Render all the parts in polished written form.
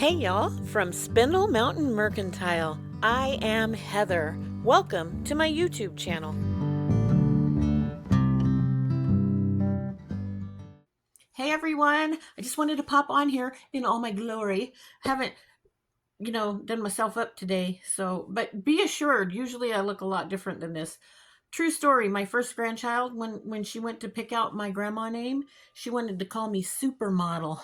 Hey y'all, from Spindle Mountain Mercantile. I am Heather. Welcome to my YouTube channel. Hey everyone, I just wanted to pop on here in all my glory. I haven't, done myself up today, but be assured, usually I look a lot different than this. True story, my first grandchild, when she went to pick out my grandma name, she wanted to call me Supermodel.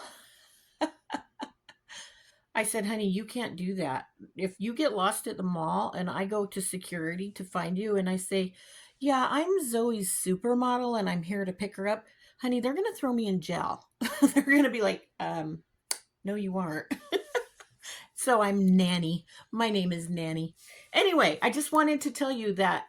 I said, honey, you can't do that. If you get lost at the mall and I go to security to find you and I say, yeah, I'm Zoe's supermodel and I'm here to pick her up, honey, they're going to throw me in jail. They're going to be like, no, you aren't. So I'm Nanny. My name is Nanny. Anyway, I just wanted to tell you that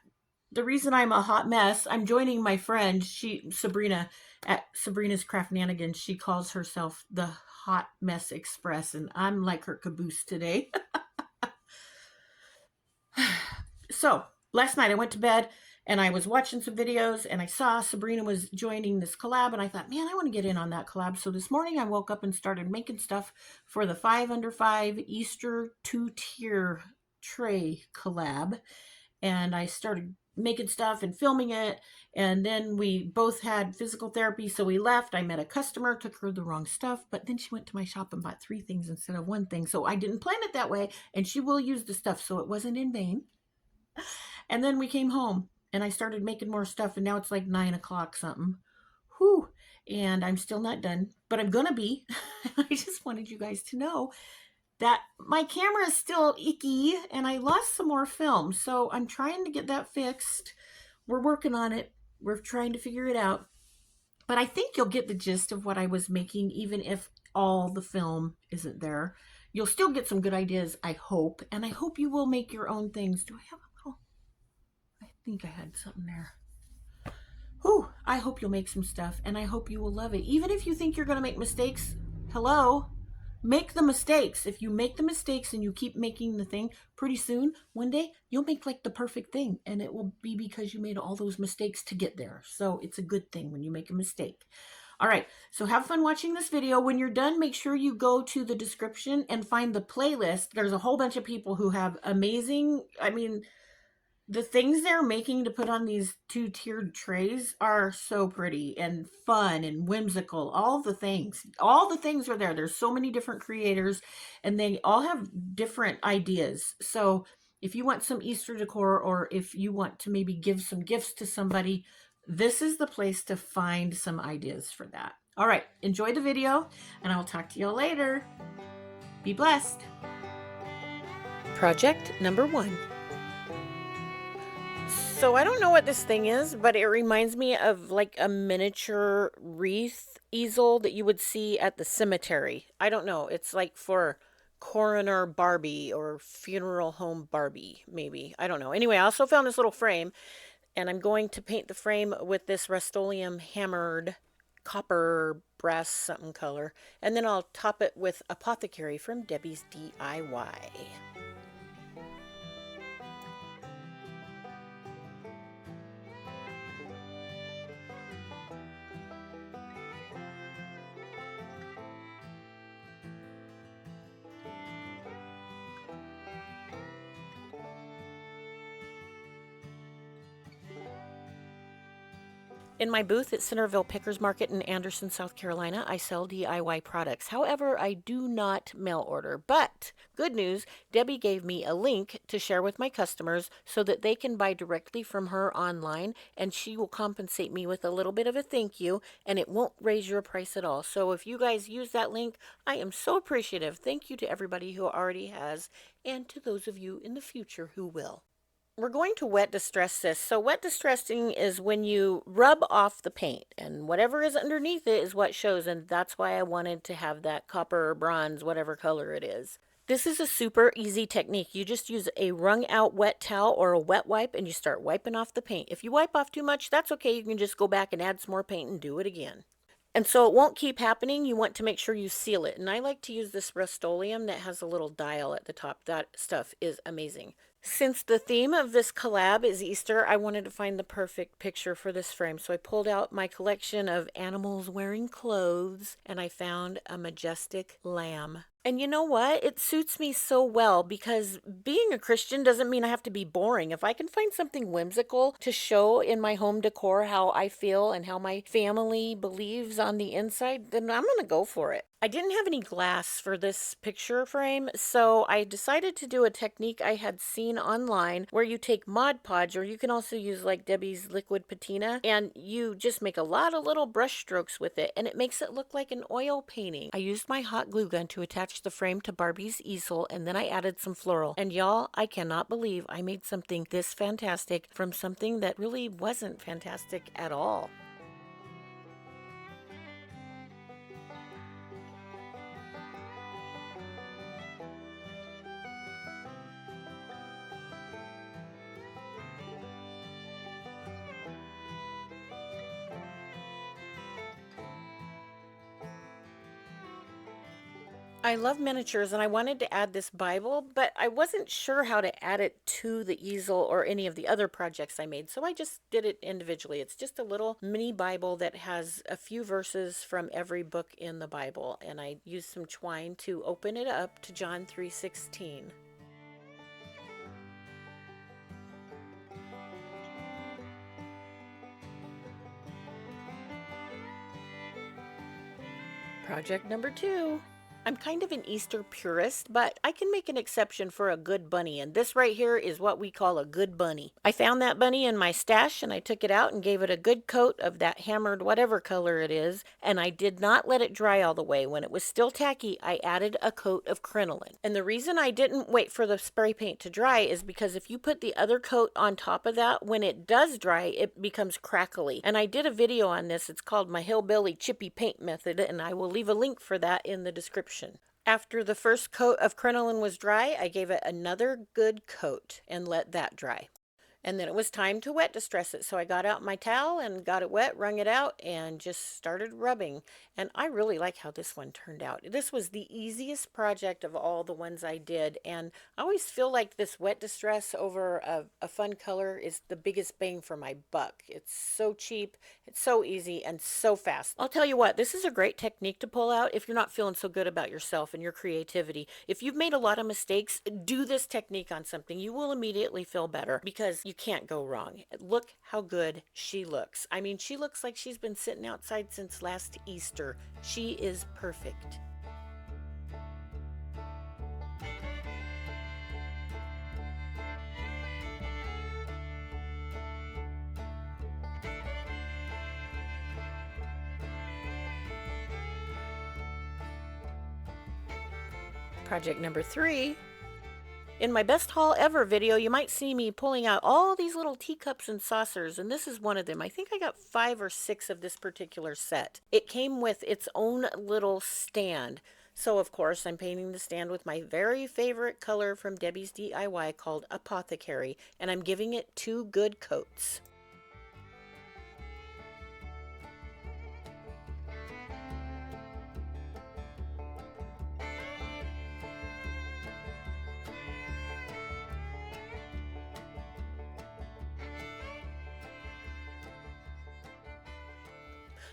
the reason I'm a hot mess, I'm joining my friend, Sabrina, at Sabrina's Craft Nanigans. She calls herself the Hot Mess Express, and I'm like her caboose today. So last night I went to bed and I was watching some videos and I saw Sabrina was joining this collab and I thought, man, I want to get in on that collab. So this morning I woke up and started making stuff for the 5 under 5 Easter 2-tier tray collab. And I started making stuff and filming it. And then we both had physical therapy. So we left. I met a customer, took her the wrong stuff, but then she went to my shop and bought 3 things instead of 1 thing. So I didn't plan it that way. And she will use the stuff. So it wasn't in vain. And then we came home and I started making more stuff. And now it's like 9 o'clock something. Whew. And I'm still not done, but I'm going to be. I just wanted you guys to know that my camera is still icky and I lost some more film. So I'm trying to get that fixed. We're working on it. We're trying to figure it out. But I think you'll get the gist of what I was making, even if all the film isn't there. You'll still get some good ideas, I hope. And I hope you will make your own things. Do I have a little? I think I had something there. Whew, I hope you'll make some stuff and I hope you will love it. Even if you think you're going to make mistakes, hello? Make the mistakes. If you make the mistakes and you keep making the thing, pretty soon, one day, you'll make like the perfect thing. And it will be because you made all those mistakes to get there. So it's a good thing when you make a mistake. All right, so have fun watching this video. When you're done, make sure you go to the description and find the playlist. There's a whole bunch of people who have amazing, the things they're making to put on these 2-tiered trays are so pretty and fun and whimsical. All the things are there. There's so many different creators and they all have different ideas. So if you want some Easter decor or if you want to maybe give some gifts to somebody, this is the place to find some ideas for that. All right, enjoy the video and I'll talk to y'all later. Be blessed. Project number 1. So I don't know what this thing is, but it reminds me of like a miniature wreath easel that you would see at the cemetery. I don't know. It's like for coroner Barbie or funeral home Barbie, maybe. I don't know. Anyway, I also found this little frame, and I'm going to paint the frame with this Rust-Oleum hammered copper brass something color, and then I'll top it with Apothecary from Debbie's DIY. In my booth at Centerville Pickers Market in Anderson, South Carolina, I sell DIY products. However, I do not mail order. But good news, Debbie gave me a link to share with my customers so that they can buy directly from her online, and she will compensate me with a little bit of a thank you, and it won't raise your price at all. So if you guys use that link, I am so appreciative. Thank you to everybody who already has, and to those of you in the future who will. We're going to wet distress this. So wet distressing is when you rub off the paint and whatever is underneath it is what shows, and that's why I wanted to have that copper or bronze, whatever color it is. This is a super easy technique. You just use a wrung out wet towel or a wet wipe and you start wiping off the paint. If you wipe off too much, that's okay. You can just go back and add some more paint and do it again. And so it won't keep happening. You want to make sure you seal it. And I like to use this Rust-Oleum that has a little dial at the top. That stuff is amazing. Since the theme of this collab is Easter, I wanted to find the perfect picture for this frame. So I pulled out my collection of animals wearing clothes and I found a majestic lamb. And you know what? It suits me so well because being a Christian doesn't mean I have to be boring. If I can find something whimsical to show in my home decor how I feel and how my family believes on the inside, then I'm going to go for it. I didn't have any glass for this picture frame, so I decided to do a technique I had seen online where you take Mod Podge, or you can also use like Debbie's liquid patina, and you just make a lot of little brush strokes with it, and it makes it look like an oil painting. I used my hot glue gun to attach the frame to Barbie's easel, and then I added some floral. And y'all, I cannot believe I made something this fantastic from something that really wasn't fantastic at all. I love miniatures and I wanted to add this Bible, but I wasn't sure how to add it to the easel or any of the other projects I made, so I just did it individually. It's just a little mini Bible that has a few verses from every book in the Bible, and I used some twine to open it up to John 3:16. Project number 2. I'm kind of an Easter purist, but I can make an exception for a good bunny, and this right here is what we call a good bunny. I found that bunny in my stash, and I took it out and gave it a good coat of that hammered whatever color it is, and I did not let it dry all the way. When it was still tacky, I added a coat of crinoline. And the reason I didn't wait for the spray paint to dry is because if you put the other coat on top of that, when it does dry, it becomes crackly. And I did a video on this. It's called my Hillbilly Chippy paint method, and I will leave a link for that in the description. After the first coat of crinoline was dry, I gave it another good coat and let that dry. And then it was time to wet distress it. So I got out my towel and got it wet, wrung it out, and just started rubbing. And I really like how this one turned out. This was the easiest project of all the ones I did. And I always feel like this wet distress over a fun color is the biggest bang for my buck. It's so cheap, it's so easy, and so fast. I'll tell you what, this is a great technique to pull out if you're not feeling so good about yourself and your creativity. If you've made a lot of mistakes, do this technique on something. You will immediately feel better because you can't go wrong. Look how good she looks. I mean, she looks like she's been sitting outside since last Easter. She is perfect. Project number 3. In my best haul ever video, you might see me pulling out all these little teacups and saucers, and this is one of them. I think I got 5 or 6 of this particular set. It came with its own little stand. So of course I'm painting the stand with my very favorite color from Debbie's DIY called Apothecary, and I'm giving it 2 good coats.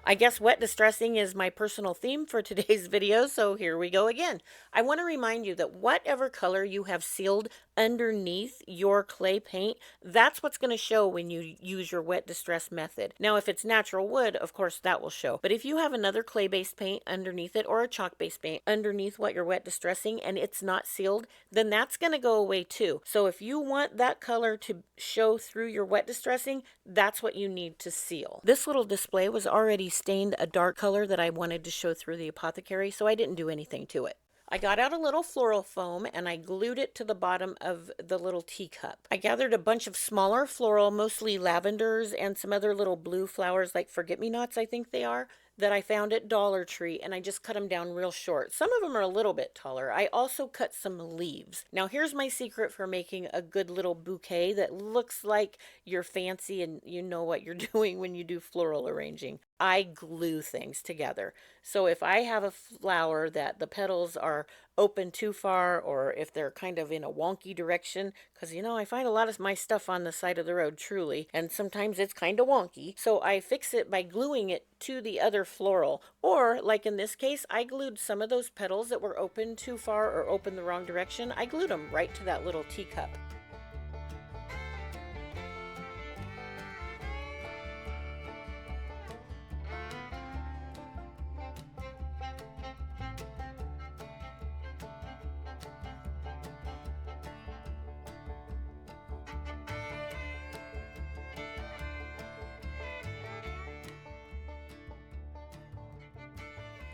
I guess wet distressing is my personal theme for today's video, so here we go again. I want to remind you that whatever color you have sealed underneath your clay paint, that's what's going to show when you use your wet distress method. Now, if it's natural wood, of course that will show. But if you have another clay-based paint underneath it or a chalk-based paint underneath what you're wet distressing and it's not sealed, then that's going to go away too. So if you want that color to show through your wet distressing, that's what you need to seal. This little display was already stained a dark color that I wanted to show through the Apothecary, so I didn't do anything to it. I got out a little floral foam and I glued it to the bottom of the little teacup. I gathered a bunch of smaller floral, mostly lavenders and some other little blue flowers like forget-me-nots, I think they are, that I found at Dollar Tree, and I just cut them down real short. Some of them are a little bit taller. I also cut some leaves. Now here's my secret for making a good little bouquet that looks like you're fancy and you know what you're doing when you do floral arranging. I glue things together. So if I have a flower that the petals are open too far, or if they're kind of in a wonky direction, because I find a lot of my stuff on the side of the road, truly, and sometimes it's kind of wonky. So I fix it by gluing it to the other floral. Or, like in this case, I glued some of those petals that were open too far or open the wrong direction. I glued them right to that little teacup.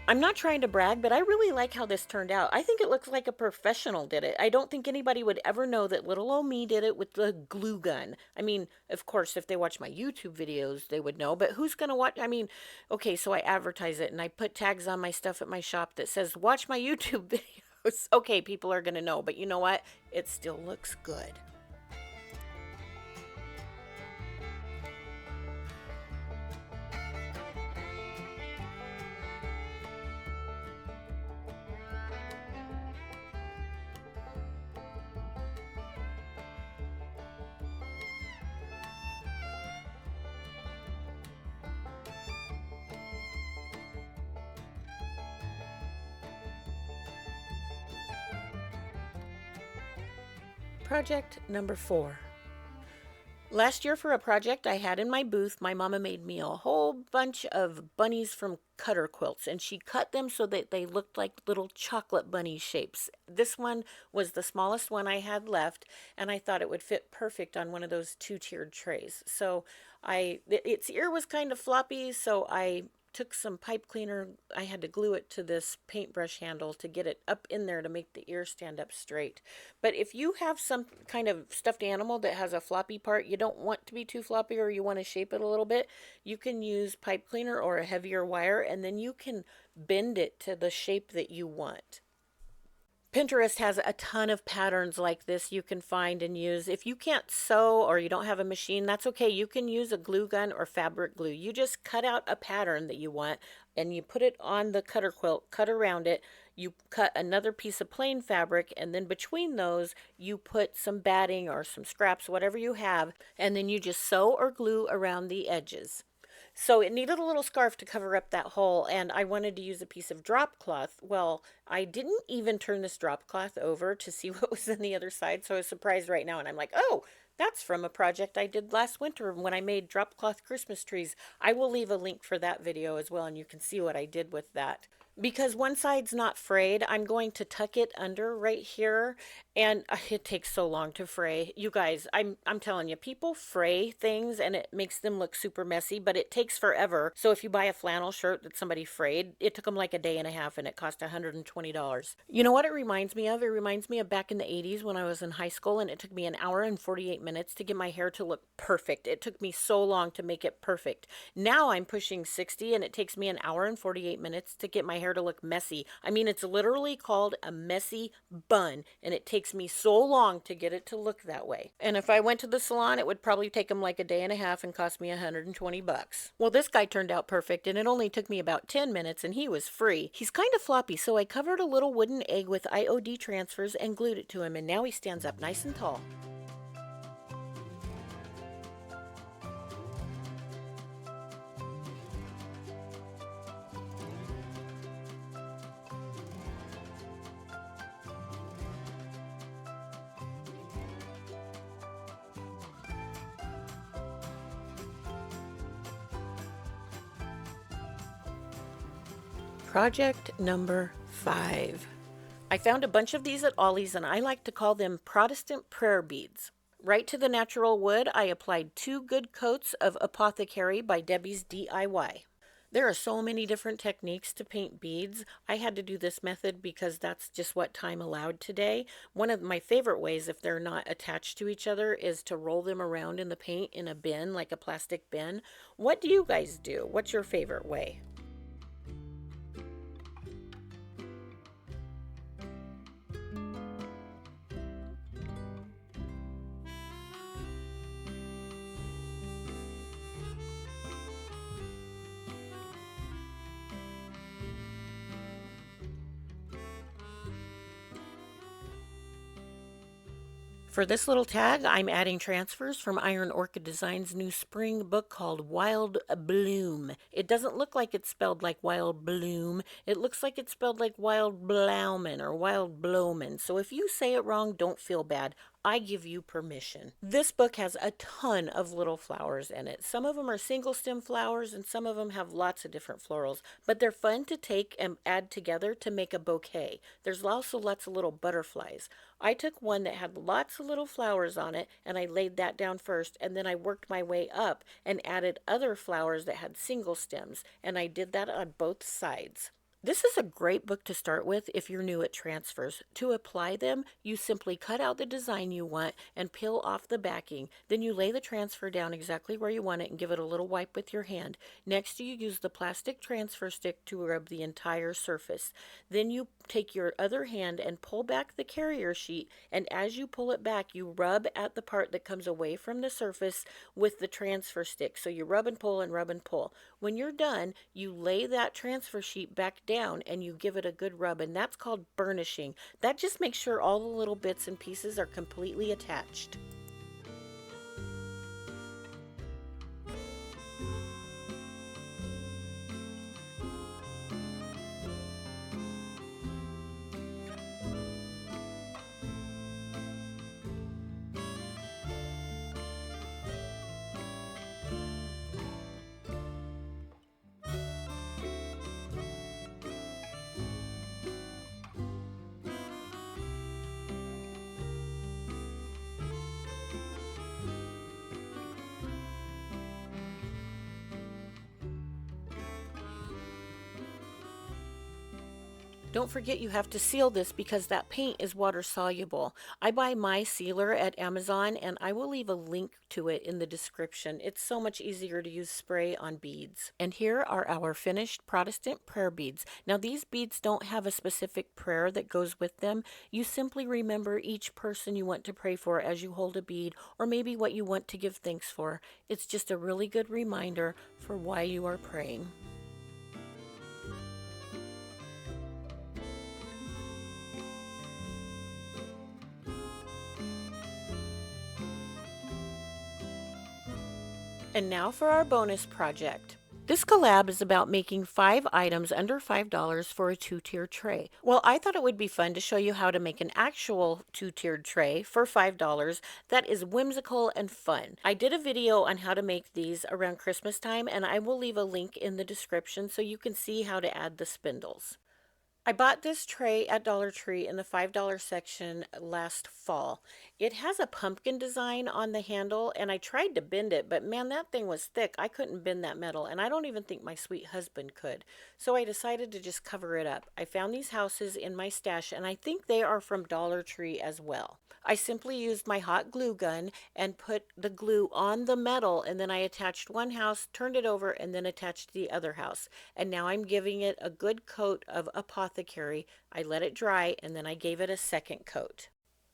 I'm not trying to brag, but I really like how this turned out. I think it looks like a professional did it. I don't think anybody would ever know that little old me did it with the glue gun. I mean, of course, if they watch my YouTube videos, they would know, but who's going to watch? I mean, okay, so I advertise it and I put tags on my stuff at my shop that says, watch my YouTube videos. Okay, people are going to know, but you know what? It still looks good. Project number 4. Last year for a project I had in my booth, my mama made me a whole bunch of bunnies from cutter quilts, and she cut them so that they looked like little chocolate bunny shapes. This one was the smallest one I had left, and I thought it would fit perfect on one of those two-tiered trays. So its ear was kind of floppy, so I took some pipe cleaner. I had to glue it to this paintbrush handle to get it up in there to make the ear stand up straight. But if you have some kind of stuffed animal that has a floppy part, you don't want to be too floppy, or you want to shape it a little bit, you can use pipe cleaner or a heavier wire, and then you can bend it to the shape that you want. Pinterest has a ton of patterns like this you can find and use. If you can't sew or you don't have a machine, that's okay. You can use a glue gun or fabric glue. You just cut out a pattern that you want and you put it on the cutter quilt, cut around it. You cut another piece of plain fabric, and then between those, you put some batting or some scraps, whatever you have, and then you just sew or glue around the edges. So it needed a little scarf to cover up that hole, and I wanted to use a piece of drop cloth. Well, I didn't even turn this drop cloth over to see what was on the other side, so I was surprised right now, and I'm like, oh, that's from a project I did last winter when I made drop cloth Christmas trees. I will leave a link for that video as well, and you can see what I did with that. Because one side's not frayed, I'm going to tuck it under right here, and it takes so long to fray. You guys, I'm telling you, people fray things and it makes them look super messy, but it takes forever. So if you buy a flannel shirt that somebody frayed, it took them like a day and a half and it cost $120. You know what it reminds me of? It reminds me of back in the 80s when I was in high school and it took me an hour and 48 minutes to get my hair to look perfect. It took me so long to make it perfect. Now I'm pushing 60 and it takes me an hour and 48 minutes to get my hair to look messy. I mean, it's literally called a messy bun, and it takes me so long to get it to look that way. And if I went to the salon, it would probably take them like a day and a half and cost me $120. Well, this guy turned out perfect, and it only took me about 10 minutes, and he was free. He's kind of floppy, so I covered a little wooden egg with IOD transfers and glued it to him, and now he stands up nice and tall. Project number 5. I found a bunch of these at Ollie's and I like to call them Protestant prayer beads. Right to the natural wood, I applied 2 good coats of Apothecary by Debbie's DIY. There are so many different techniques to paint beads. I had to do this method because that's just what time allowed today. One of my favorite ways, if they're not attached to each other, is to roll them around in the paint in a bin, like a plastic bin. What do you guys do? What's your favorite way? For this little tag, I'm adding transfers from Iron Orchid Designs' new spring book called Wild Bloom. It doesn't look like it's spelled like Wild Bloom. It looks like it's spelled like Wild Blauman or Wild Bloman. So if you say it wrong, don't feel bad. I give you permission. This book has a ton of little flowers in it. Some of them are single stem flowers and some of them have lots of different florals, but they're fun to take and add together to make a bouquet. There's also lots of little butterflies. I took one that had lots of little flowers on it and I laid that down first, and then I worked my way up and added other flowers that had single stems, and I did that on both sides. This is a great book to start with if you're new at transfers. To apply them, you simply cut out the design you want and peel off the backing. Then you lay the transfer down exactly where you want it and give it a little wipe with your hand. Next, you use the plastic transfer stick to rub the entire surface. Then you take your other hand and pull back the carrier sheet, and as you pull it back, you rub at the part that comes away from the surface with the transfer stick. So you rub and pull and rub and pull. When you're done, you lay that transfer sheet back down and you give it a good rub, and that's called burnishing. That just makes sure all the little bits and pieces are completely attached. Don't forget you have to seal this because that paint is water soluble. I buy my sealer at Amazon and I will leave a link to it in the description. It's so much easier to use spray on beads. And here are our finished Protestant prayer beads. Now these beads don't have a specific prayer that goes with them. You simply remember each person you want to pray for as you hold a bead, or maybe what you want to give thanks for. It's just a really good reminder for why you are praying. And now for our bonus project. This collab is about making 5 items under $5 for a 2-tier tray. Well, I thought it would be fun to show you how to make an actual 2-tiered tray for $5 that is whimsical and fun. I did a video on how to make these around Christmas time, and I will leave a link in the description so you can see how to add the spindles. I bought this tray at Dollar Tree in the $5 section last fall. It has a pumpkin design on the handle, and I tried to bend it, but man, that thing was thick. I couldn't bend that metal, and I don't even think my sweet husband could. So I decided to just cover it up. I found these houses in my stash, and I think they are from Dollar Tree as well. I simply used my hot glue gun and put the glue on the metal, and then I attached one house, turned it over, and then attached the other house. And now I'm giving it a good coat of apothecary. I let it dry, and then I gave it a second coat.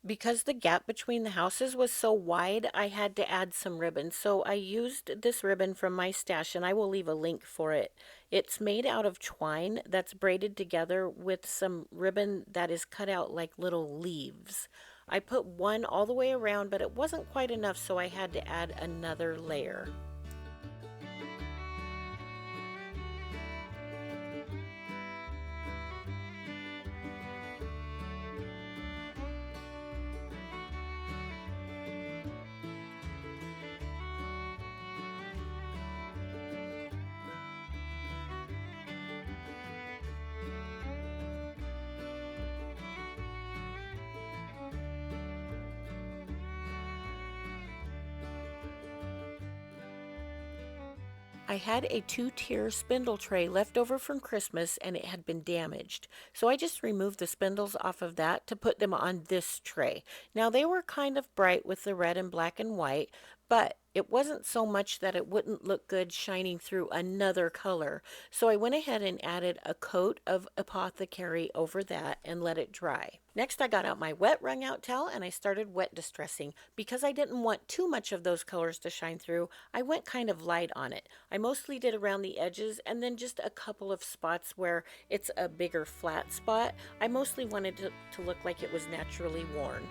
Because the gap between the houses was so wide, I had to add some ribbon. So I used this ribbon from my stash, and I will leave a link for it. It's made out of twine that's braided together with some ribbon that is cut out like little leaves. I put one all the way around, but it wasn't quite enough, so I had to add another layer. I had a 2-tier spindle tray left over from Christmas and it had been damaged. So I just removed the spindles off of that to put them on this tray. Now they were kind of bright with the red and black and white, but it wasn't so much that it wouldn't look good shining through another color. So I went ahead and added a coat of apothecary over that and let it dry. Next I got out my wet wrung out towel and I started wet distressing. Because I didn't want too much of those colors to shine through, I went kind of light on it. I mostly did around the edges and then just a couple of spots where it's a bigger flat spot. I mostly wanted to look like it was naturally worn.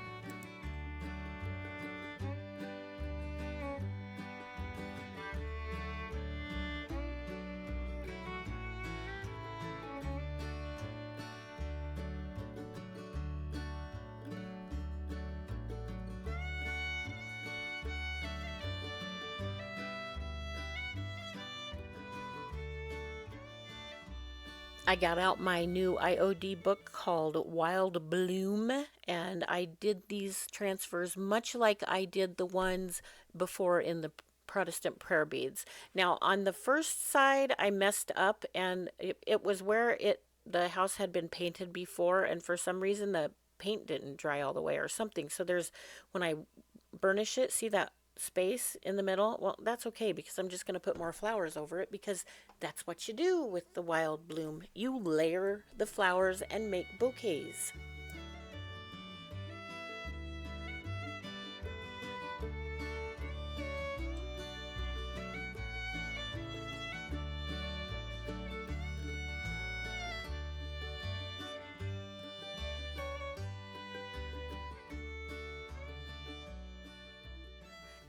I got out my new IOD book called Wild Bloom, and I did these transfers much like I did the ones before in the Protestant prayer beads. Now, on the first side, I messed up, and it was where the house had been painted before, and for some reason the paint didn't dry all the way or something. So there's, when I burnish it, see that space in the middle? Well, that's okay because I'm just going to put more flowers over it, because that's what you do with the wild bloom. You layer the flowers and make bouquets.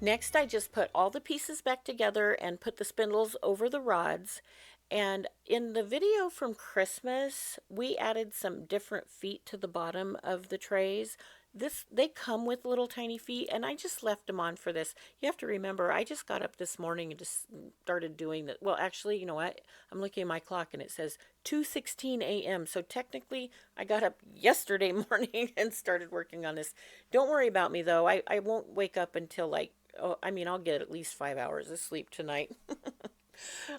Next, I just put all the pieces back together and put the spindles over the rods. And in the video from Christmas, we added some different feet to the bottom of the trays. They come with little tiny feet, and I just left them on for this. You have to remember, I just got up this morning and just started doing that. Well, actually, you know what? I'm looking at my clock and it says 2:16 a.m. So technically, I got up yesterday morning and started working on this. Don't worry about me though. I won't wake up until like, oh, I mean, I'll get at least 5 hours of sleep tonight.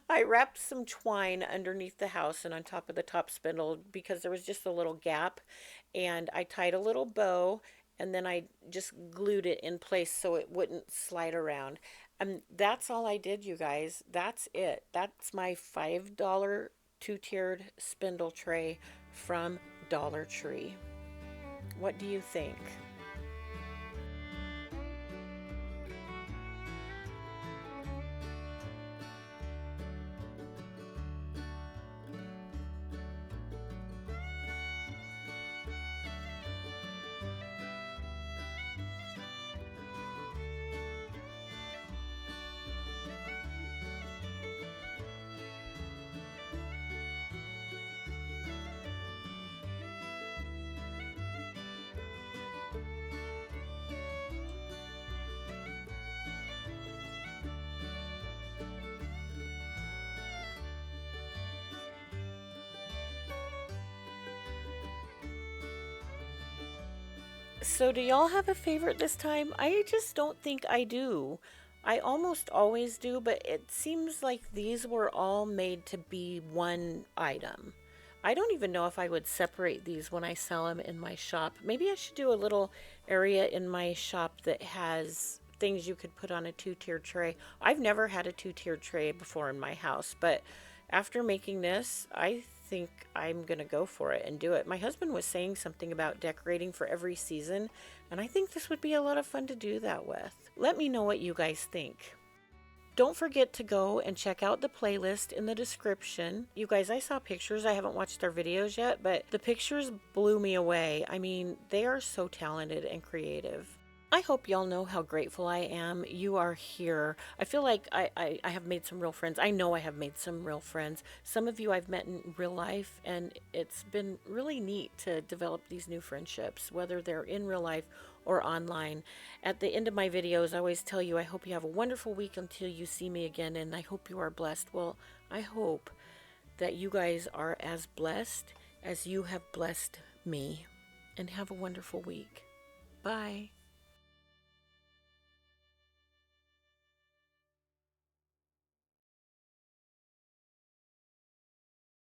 I wrapped some twine underneath the house and on top of the top spindle because there was just a little gap, and I tied a little bow, and then I just glued it in place so it wouldn't slide around. And that's all I did, you guys. That's it. That's my $5 two-tiered spindle tray from Dollar Tree. What do you think? So, do y'all have a favorite this time? I just don't think I do. I almost always do, but it seems like these were all made to be one item. I don't even know if I would separate these when I sell them in my shop. Maybe I should do a little area in my shop that has things you could put on a two-tiered tray. I've never had a two-tiered tray before in my house, but after making this, I think I'm going to go for it and do it. My husband was saying something about decorating for every season, and I think this would be a lot of fun to do that with. Let me know what you guys think. Don't forget to go and check out the playlist in the description. You guys, I saw pictures. I haven't watched their videos yet, but the pictures blew me away. I mean, they are so talented and creative. I hope y'all know how grateful I am you are here. I feel like I have made some real friends. I know I have made some real friends. Some of you I've met in real life, and it's been really neat to develop these new friendships, whether they're in real life or online. At the end of my videos, I always tell you I hope you have a wonderful week until you see me again, and I hope you are blessed. Well, I hope that you guys are as blessed as you have blessed me, and have a wonderful week. Bye.